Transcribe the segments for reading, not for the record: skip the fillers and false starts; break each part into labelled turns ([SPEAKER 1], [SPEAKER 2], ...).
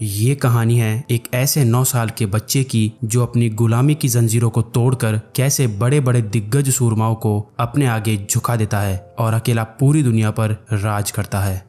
[SPEAKER 1] ये कहानी है एक ऐसे 9 साल के बच्चे की जो अपनी गुलामी की जंजीरों को तोड़कर कैसे बड़े बड़े दिग्गज सूरमाओं को अपने आगे झुका देता है और अकेला पूरी दुनिया पर राज करता है।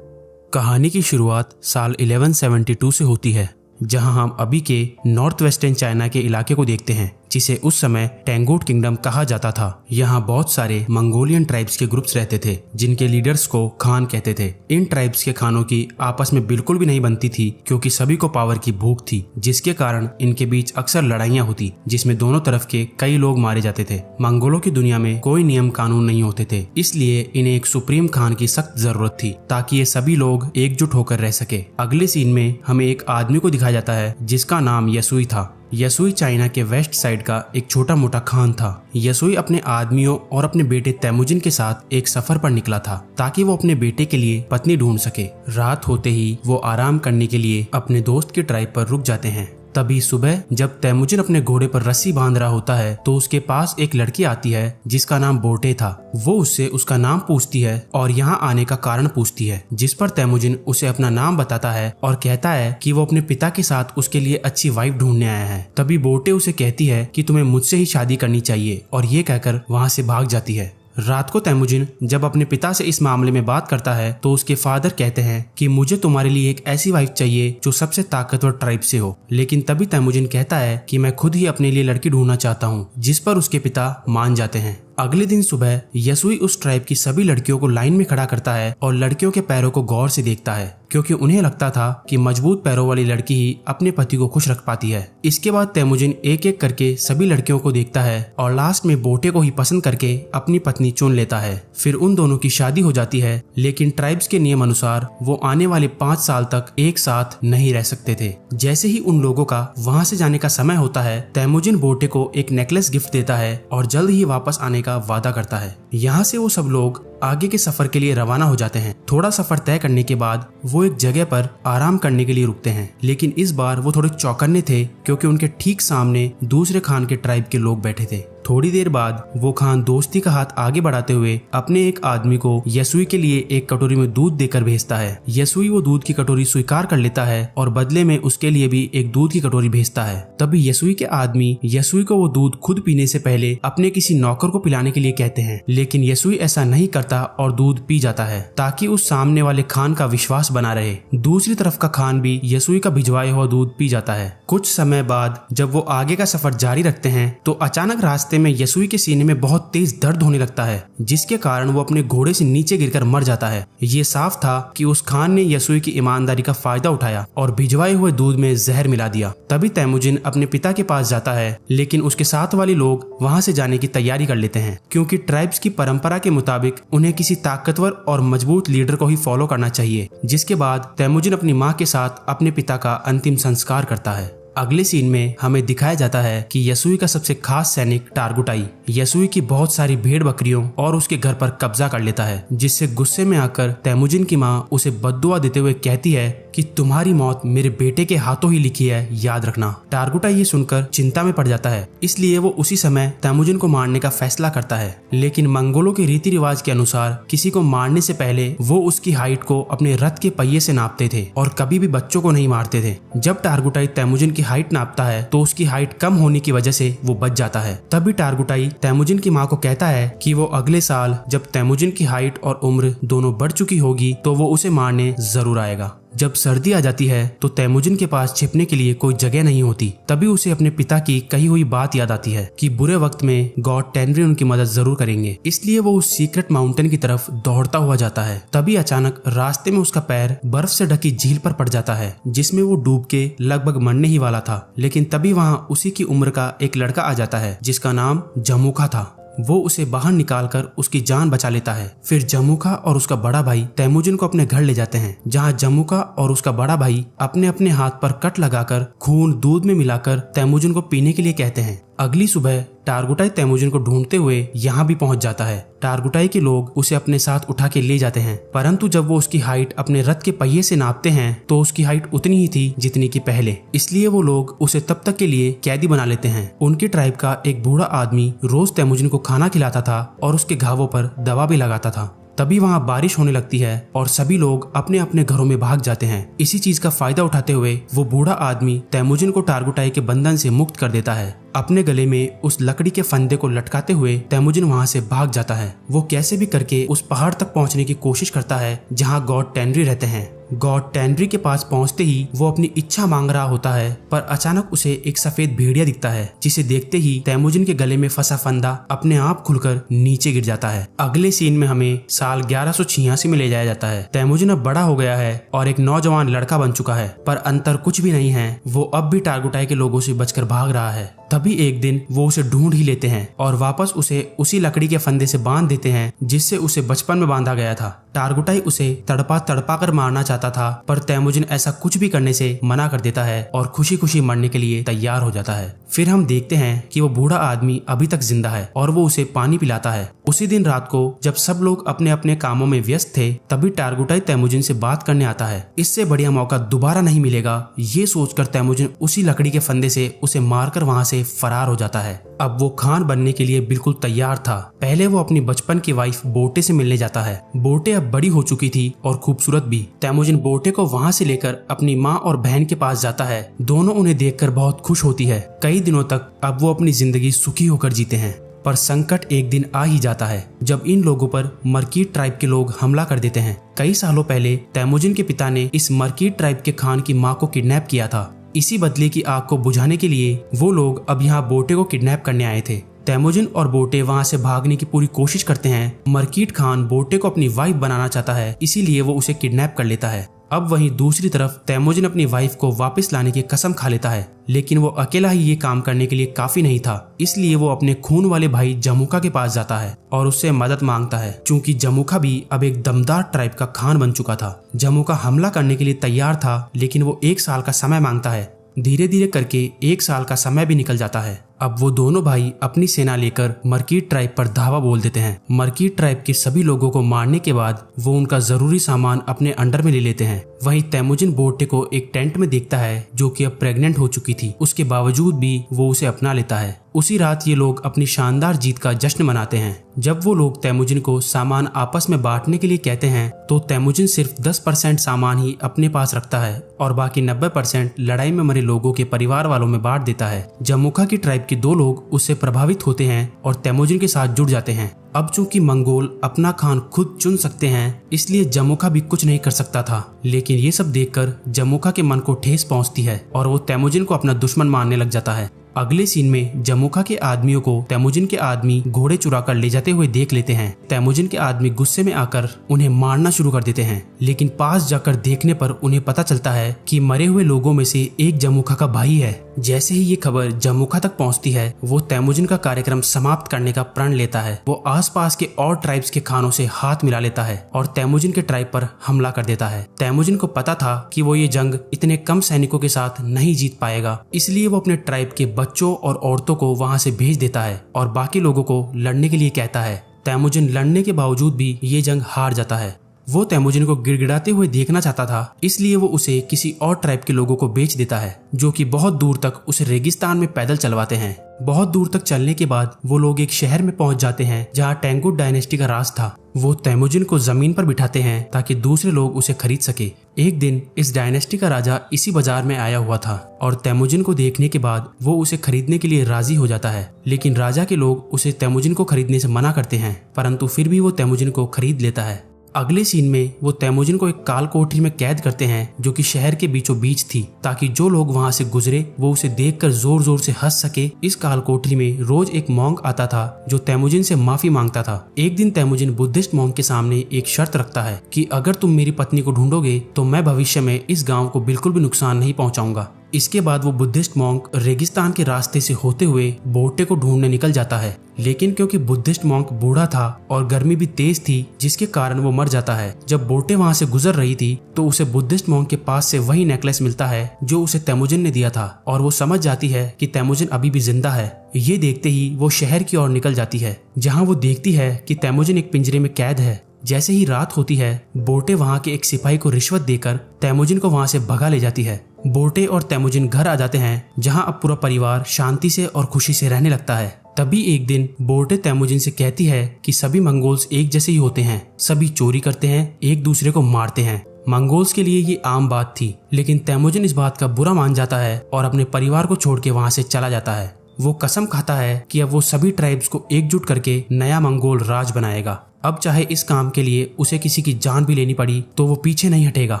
[SPEAKER 1] कहानी की शुरुआत साल 1172 से होती है, जहां हम अभी के नॉर्थ वेस्टर्न चाइना के इलाके को देखते हैं, जिसे उस समय टेंगोट किंगडम कहा जाता था। यहाँ बहुत सारे मंगोलियन ट्राइब्स के ग्रुप्स रहते थे, जिनके लीडर्स को खान कहते थे। इन ट्राइब्स के खानों की आपस में बिल्कुल भी नहीं बनती थी, क्योंकि सभी को पावर की भूख थी, जिसके कारण इनके बीच अक्सर लड़ाइयाँ होती, जिसमें दोनों तरफ के कई लोग मारे जाते थे। मंगोलों की दुनिया में कोई नियम कानून नहीं होते थे, इसलिए इन्हें एक सुप्रीम खान की सख्त जरूरत थी, ताकि ये सभी लोग एकजुट होकर रह सके। अगले सीन में हमें एक आदमी को दिखाया जाता है जिसका नाम यसुई था। यसुई चाइना के वेस्ट साइड का एक छोटा मोटा खान था। यसुई अपने आदमियों और अपने बेटे तैमुजिन के साथ एक सफर पर निकला था, ताकि वो अपने बेटे के लिए पत्नी ढूंढ सके। रात होते ही वो आराम करने के लिए अपने दोस्त की ट्राइब पर रुक जाते हैं। तभी सुबह जब तैमुजिन अपने घोड़े पर रस्सी बांध रहा होता है, तो उसके पास एक लड़की आती है जिसका नाम बोटे था। वो उससे उसका नाम पूछती है और यहाँ आने का कारण पूछती है, जिस पर तैमुजिन उसे अपना नाम बताता है और कहता है कि वो अपने पिता के साथ उसके लिए अच्छी वाइफ ढूंढने आया है। तभी बोटे उसे कहती है कि तुम्हें मुझसे ही शादी करनी चाहिए, और ये कहकर वहाँ से भाग जाती है। रात को तैमुजिन जब अपने पिता से इस मामले में बात करता है, तो उसके फादर कहते हैं कि मुझे तुम्हारे लिए एक ऐसी वाइफ चाहिए जो सबसे ताकतवर ट्राइब से हो। लेकिन तभी तैमुजिन कहता है कि मैं खुद ही अपने लिए लड़की ढूंढना चाहता हूँ, जिस पर उसके पिता मान जाते हैं। अगले दिन सुबह यसुई उस ट्राइब की सभी लड़कियों को लाइन में खड़ा करता है और लड़कियों के पैरों को गौर से देखता है, क्योंकि उन्हें लगता था कि मजबूत पैरों वाली लड़की ही अपने पति को खुश रख पाती है। इसके बाद तैमुजिन एक एक करके सभी लड़कियों को देखता है और लास्ट में बोटे को ही पसंद करके अपनी पत्नी चुन लेता है। फिर उन दोनों की शादी हो जाती है, लेकिन ट्राइब्स के नियम अनुसार वो आने वाले 5 साल तक एक साथ नहीं रह सकते थे। जैसे ही उन लोगों का वहाँ से जाने का समय होता है, तैमुजिन बोटे को एक नेकलेस गिफ्ट देता है और जल्द ही वापस आने का वादा करता है। यहाँ से वो सब लोग आगे के सफर के लिए रवाना हो जाते हैं। थोड़ा सफर तय करने के बाद वो एक जगह पर आराम करने के लिए रुकते हैं, लेकिन इस बार वो थोड़े चौकन्ने थे, क्योंकि उनके ठीक सामने दूसरे खान के ट्राइब के लोग बैठे थे। थोड़ी देर बाद वो खान दोस्ती का हाथ आगे बढ़ाते हुए अपने एक आदमी को यसुई के लिए एक कटोरी में दूध देकर भेजता है। यसुई वो दूध की कटोरी स्वीकार कर लेता है और बदले में उसके लिए भी एक दूध की कटोरी भेजता है। तभी यसुई के आदमी यसुई को वो दूध खुद पीने से पहले अपने किसी नौकर को पिलाने के लिए कहते हैं, लेकिन यसुई ऐसा नहीं करता और दूध पी जाता है, ताकि उस सामने वाले खान का विश्वास बना रहे। दूसरी तरफ का खान भी यसुई का भिजवाया हुआ दूध पी जाता है। कुछ समय बाद जब वो आगे का सफर जारी रखते हैं, तो अचानक रास्ते में यसुई के सीने में बहुत तेज दर्द होने लगता है, जिसके कारण वो अपने घोड़े से नीचे गिरकर मर जाता है। ये साफ था कि उस खान ने यसुई की ईमानदारी का फायदा उठाया और भिजवाए हुए दूध में जहर मिला दिया। तभी तैमुजिन अपने पिता के पास जाता है, लेकिन उसके साथ वाले लोग वहाँ से जाने की तैयारी कर लेते हैं, क्योंकि ट्राइब्स की परंपरा के मुताबिक उन्हें किसी ताकतवर और मजबूत लीडर को ही फॉलो करना चाहिए। जिसके बाद तैमुजिन अपनी माँ के साथ अपने पिता का अंतिम संस्कार करता है। अगले सीन में हमें दिखाया जाता है कि यसुई का सबसे खास सैनिक टारगुटाई यसुई की बहुत सारी भेड़ बकरियों और उसके घर पर कब्जा कर लेता है, जिससे गुस्से में आकर तैमुजिन की माँ उसे बद्दुआ देते हुए कहती है कि तुम्हारी मौत मेरे बेटे के हाथों ही लिखी है, याद रखना। टारगुटाई ये सुनकर चिंता में पड़ जाता है, इसलिए वो उसी समय तैमुजिन को मारने का फैसला करता है। लेकिन मंगोलों के रीति रिवाज के अनुसार किसी को मारने से पहले वो उसकी हाइट को अपने रथ के पहिए से नापते थे और कभी भी बच्चों को नहीं मारते थे। जब टारगुटाई तैमुजिन की हाइट नापता है, तो उसकी हाइट कम होने की वजह से वो बच जाता है। तभी टारगुटाई तैमुजिन की माँ को कहता है कि वो अगले साल जब तैमुजिन की हाइट और उम्र दोनों बढ़ चुकी होगी, तो वो उसे मारने जरूर आएगा। जब सर्दी आ जाती है, तो तैमुजिन के पास छिपने के लिए कोई जगह नहीं होती। तभी उसे अपने पिता की कही हुई बात याद आती है कि बुरे वक्त में गॉड टेनरिन उनकी मदद जरूर करेंगे। इसलिए वो उस सीक्रेट माउंटेन की तरफ दौड़ता हुआ जाता है। तभी अचानक रास्ते में उसका पैर बर्फ से ढकी झील पर पड़ जाता है, जिसमें वो डूब के लगभग मरने ही वाला था। लेकिन तभी वहाँ उसी की उम्र का एक लड़का आ जाता है, जिसका नाम जमुखा था। वो उसे बाहर निकालकर उसकी जान बचा लेता है। फिर जमुखा और उसका बड़ा भाई तैमुजिन को अपने घर ले जाते हैं, जहाँ जमुखा और उसका बड़ा भाई अपने अपने हाथ पर कट लगाकर खून दूध में मिलाकर तैमुजिन को पीने के लिए कहते हैं। अगली सुबह टारगुटाई तैमुजिन को ढूंढते हुए यहाँ भी पहुंच जाता है। टारगुटाई के लोग उसे अपने साथ उठा के ले जाते हैं, परंतु जब वो उसकी हाइट अपने रथ के पहिए से नापते हैं, तो उसकी हाइट उतनी ही थी जितनी की पहले। इसलिए वो लोग उसे तब तक के लिए कैदी बना लेते हैं। उनकी ट्राइब का एक बूढ़ा आदमी रोज तैमुजिन को खाना खिलाता था और उसके घावों पर दवा भी लगाता था। तभी वहाँ बारिश होने लगती है और सभी लोग अपने अपने घरों में भाग जाते हैं। इसी चीज का फायदा उठाते हुए वो बूढ़ा आदमी तैमुजिन को टारगुटाई के बंधन से मुक्त कर देता है। अपने गले में उस लकड़ी के फंदे को लटकाते हुए तैमुजिन वहाँ से भाग जाता है। वो कैसे भी करके उस पहाड़ तक पहुँचने की कोशिश करता है जहाँ गॉड टेनरी रहते हैं। गॉड टेनरी के पास पहुंचते ही वो अपनी इच्छा मांग रहा होता है, पर अचानक उसे एक सफेद भेड़िया दिखता है, जिसे देखते ही तैमुजिन के गले में फंसा फंदा अपने आप खुलकर नीचे गिर जाता है। अगले सीन में हमें साल 1186 में ले जाया जाता है। तैमुजिन अब बड़ा हो गया है और एक नौजवान लड़का बन चुका है, पर अंतर कुछ भी नहीं है, वो अब भी टारगुटाई के लोगों से बचकर भाग रहा है। तभी एक दिन वो उसे ढूंढ ही लेते हैं और वापस उसे उसी लकड़ी के फंदे से बांध देते हैं जिससे उसे बचपन में बांधा गया था। टारगुटाई उसे तड़पा तड़पा कर मारना चाहता था, पर तैमुजिन ऐसा कुछ भी करने से मना कर देता है और खुशी खुशी मरने के लिए तैयार हो जाता है। फिर हम देखते हैं कि वो बूढ़ा आदमी अभी तक जिंदा है और वो उसे पानी पिलाता है। उसी दिन रात को जब सब लोग अपने अपने कामों में व्यस्त थे, तभी टारगुटाई तैमुजिन से बात करने आता है। इससे बढ़िया मौका दोबारा नहीं मिलेगा, ये सोचकर तैमुजिन उसी लकड़ी के फंदे से उसे मारकर वहाँ से फरार हो जाता है। अब वो खान बनने के लिए बिल्कुल तैयार था। पहले वो अपनी बचपन की वाइफ बोटे से मिलने जाता है। बोटे अब बड़ी हो चुकी थी और खूबसूरत भी। तैमुजिन बोटे को वहाँ से लेकर अपनी माँ और बहन के पास जाता है। दोनों उन्हें देखकर बहुत खुश होती है। कई दिनों तक अब वो अपनी जिंदगी सुखी होकर जीते हैं। पर संकट एक दिन आ ही जाता है जब इन लोगों पर मरकीट ट्राइब के लोग हमला कर देते हैं। कई सालों पहले तैमुजिन के पिता ने इस मरकीट ट्राइब के खान की माँ को किडनैप किया था। इसी बदले की आग को बुझाने के लिए वो लोग अब यहाँ बोटे को किडनैप करने आए थे। तैमुजिन और बोटे वहाँ से भागने की पूरी कोशिश करते हैं। मरकीट खान बोटे को अपनी वाइफ बनाना चाहता है, इसीलिए वो उसे किडनैप कर लेता है। अब वहीं दूसरी तरफ तैमुजिन अपनी वाइफ को वापस लाने की कसम खा लेता है, लेकिन वो अकेला ही ये काम करने के लिए काफी नहीं था। इसलिए वो अपने खून वाले भाई जमुखा के पास जाता है और उससे मदद मांगता है, क्योंकि जमुखा भी अब एक दमदार ट्राइब का खान बन चुका था। जमुखा हमला करने के लिए तैयार था, लेकिन वो 1 साल का समय मांगता है। धीरे धीरे करके 1 साल का समय भी निकल जाता है। अब वो दोनों भाई अपनी सेना लेकर मरकीट ट्राइब पर धावा बोल देते हैं। मरकीट ट्राइब के सभी लोगों को मारने के बाद वो उनका जरूरी सामान अपने अंडर में ले लेते हैं। वहीं तैमुजिन बोटे को एक टेंट में देखता है जो कि अब प्रेग्नेंट हो चुकी थी। उसके बावजूद भी वो उसे अपना लेता है। उसी रात ये लोग अपनी शानदार जीत का जश्न मनाते हैं। जब वो लोग तैमुजिन को सामान आपस में बांटने के लिए कहते हैं तो तैमुजिन सिर्फ 10% सामान ही अपने पास रखता है और बाकी 90% लड़ाई में मरे लोगों के परिवार वालों में बांट देता है। जमुखा की ट्राइब के 2 लोग उससे प्रभावित होते हैं और तैमुजिन के साथ जुड़ जाते हैं। अब चूंकि मंगोल अपना खान खुद चुन सकते हैं, इसलिए जमुखा भी कुछ नहीं कर सकता था। लेकिन ये सब देखकर जमुखा के मन को ठेस पहुंचती है और वो तैमुजिन को अपना दुश्मन मानने लग जाता है। अगले सीन में जमुखा के आदमियों को तैमुजिन के आदमी घोड़े चुरा कर ले जाते हुए देख लेते हैं। तैमुजिन के आदमी गुस्से में आकर उन्हें मारना शुरू कर देते हैं, लेकिन पास जाकर देखने पर उन्हें पता चलता है कि मरे हुए लोगों में से एक जमुखा का भाई है। जैसे ही ये खबर जमुखा तक पहुंचती है, वो तैमुजिन का कार्यक्रम समाप्त करने का प्रण लेता है। वो आसपास के और ट्राइब्स के खानों से हाथ मिला लेता है और तैमुजिन के ट्राइब पर हमला कर देता है। तैमुजिन को पता था कि वो ये जंग इतने कम सैनिकों के साथ नहीं जीत पाएगा, इसलिए वो अपने ट्राइब के बच्चों और औरतों को वहां से भेज देता है और बाकी लोगों को लड़ने के लिए कहता है। तैमुजिन लड़ने के बावजूद भी ये जंग हार जाता है। वो तैमुजिन को गिड़गिड़ाते हुए देखना चाहता था, इसलिए वो उसे किसी और ट्राइब के लोगों को बेच देता है, जो कि बहुत दूर तक उसे रेगिस्तान में पैदल चलवाते हैं। बहुत दूर तक चलने के बाद वो लोग एक शहर में पहुंच जाते हैं जहां टेंगुट डायनेस्टी का राज था। वो तैमुजिन को जमीन पर बिठाते हैं ताकि दूसरे लोग उसे खरीद सके। एक दिन इस डायनेस्टी का राजा इसी बाजार में आया हुआ था और तैमुजिन को देखने के बाद वो उसे खरीदने के लिए राजी हो जाता है, लेकिन राजा के लोग उसे तैमुजिन को खरीदने से मना करते हैं, परंतु फिर भी वो तैमुजिन को खरीद लेता है। अगले सीन में वो तैमुजिन को एक काल कोठरी में कैद करते हैं जो कि शहर के बीचों बीच थी, ताकि जो लोग वहां से गुजरे वो उसे देखकर जोर जोर से हंस सके। इस काल कोठरी में रोज एक मॉन्क आता था जो तैमुजिन से माफी मांगता था। एक दिन तैमुजिन बुद्धिस्ट मॉन्क के सामने एक शर्त रखता है कि अगर तुम मेरी पत्नी को ढूंढोगे तो मैं भविष्य में इस गाँव को बिल्कुल भी नुकसान नहीं पहुँचाऊंगा। इसके बाद वो बुद्धिस्ट मॉन्क रेगिस्तान के रास्ते से होते हुए बोटे को ढूंढने निकल जाता है, लेकिन क्योंकि बुद्धिस्ट मॉन्क बूढ़ा था और गर्मी भी तेज थी, जिसके कारण वो मर जाता है। जब बोटे वहां से गुजर रही थी तो उसे बुद्धिस्ट मॉन्क के पास से वही नेकलेस मिलता है जो उसे तैमुजिन ने दिया था और वो समझ जाती है कि तैमुजिन अभी भी जिंदा है। ये देखते ही वो शहर की ओर निकल जाती है, जहाँ वो देखती है कि तैमुजिन एक पिंजरे में कैद है। जैसे ही रात होती है, बोटे वहां के एक सिपाही को रिश्वत देकर तैमुजिन को वहां से भगा ले जाती है। बोटे और तैमुजिन घर आ जाते हैं, जहां अब पूरा परिवार शांति से और खुशी से रहने लगता है। तभी एक दिन बोर्टे तेमुजिन से कहती है कि सभी मंगोल्स एक जैसे ही होते हैं, सभी चोरी करते हैं, एक दूसरे को मारते हैं। मंगोल्स के लिए ये आम बात थी, लेकिन तेमुजिन इस बात का बुरा मान जाता है और अपने परिवार को छोड़ के वहाँ से चला जाता है। वो कसम खाता है कि अब वो सभी ट्राइब्स को एकजुट करके नया मंगोल राज बनाएगा। अब चाहे इस काम के लिए उसे किसी की जान भी लेनी पड़ी तो वो पीछे नहीं हटेगा।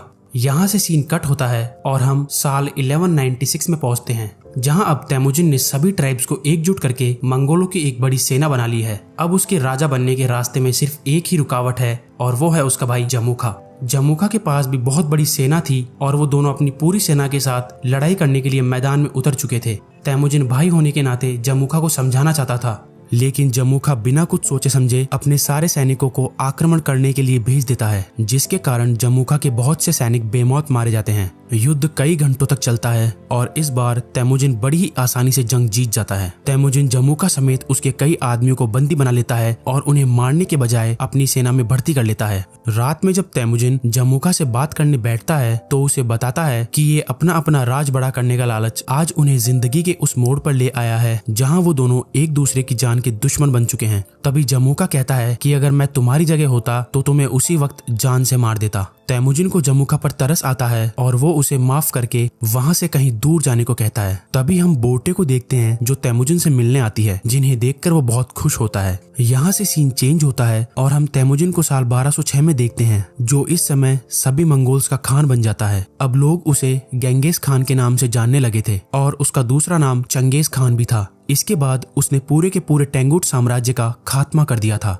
[SPEAKER 1] यहाँ से सीन कट होता है और हम साल 1196 में पहुंचते हैं, जहां अब तेमुजिन ने सभी ट्राइब्स को एकजुट करके मंगोलों की एक बड़ी सेना बना ली है। अब उसके राजा बनने के रास्ते में सिर्फ एक ही रुकावट है और वो है उसका भाई जमुखा। जमुखा के पास भी बहुत बड़ी सेना थी और वो दोनों अपनी पूरी सेना के साथ लड़ाई करने के लिए मैदान में उतर चुके थे। तेमुजिन भाई होने के नाते जमुखा को समझाना चाहता था, लेकिन जमुखा बिना कुछ सोचे समझे अपने सारे सैनिकों को आक्रमण करने के लिए भेज देता है, जिसके कारण जमुखा के बहुत से सैनिक बेमौत मारे जाते हैं। युद्ध कई घंटों तक चलता है और इस बार तेमुजिन बड़ी ही आसानी से जंग जीत जाता है। तेमुजिन जमुखा समेत उसके कई आदमियों को बंदी बना लेता है और उन्हें मारने के बजाय अपनी सेना में भर्ती कर लेता है। रात में जब तेमुजिन जमुखा से बात करने बैठता है तो उसे बताता है कि ये अपना अपना राज बड़ा करने का लालच आज उन्हें जिंदगी के उस मोड़ पर ले आया है जहाँ वो दोनों एक दूसरे की जान के दुश्मन बन चुके हैं। तभी जमुखा कहता है कि अगर मैं तुम्हारी जगह होता तो तुम्हें उसी वक्त जान से मार देता। तेमुजिन को जमुखा पर तरस आता है और वो उसे माफ करके वहाँ से कहीं दूर जाने को कहता है। तभी हम बोर्टे को देखते हैं जो तेमुजिन से मिलने आती है, जिन्हें देखकर वो बहुत खुश होता है। यहाँ से सीन चेंज होता है और हम तेमुजिन को साल 1206 में देखते हैं, जो इस समय सभी मंगोल्स का खान बन जाता है। अब लोग उसे गेंगिस खान के नाम से जानने लगे थे और उसका दूसरा नाम चंगेज खान भी था। इसके बाद उसने पूरे के पूरे टेंगुट साम्राज्य का खात्मा कर दिया था।